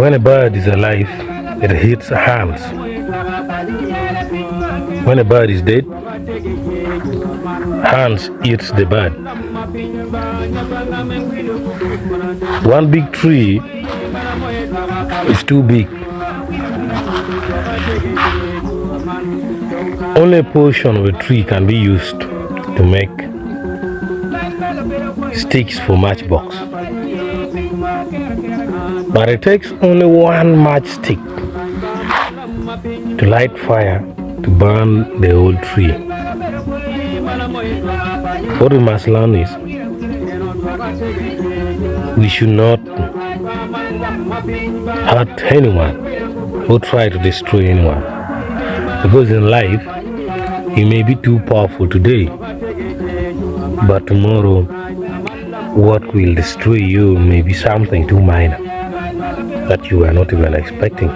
When a bird is alive, it hits hands. When a bird is dead, hands eats the bird. One big tree is too big. Only a portion of a tree can be used to make sticks for matchbox. But it takes only one matchstick to light fire to burn the whole tree. What we must learn is we should not hurt anyone or try to destroy anyone. Because in life, you may be too powerful today, but tomorrow, what will destroy you may be something too minor that you are not even expecting.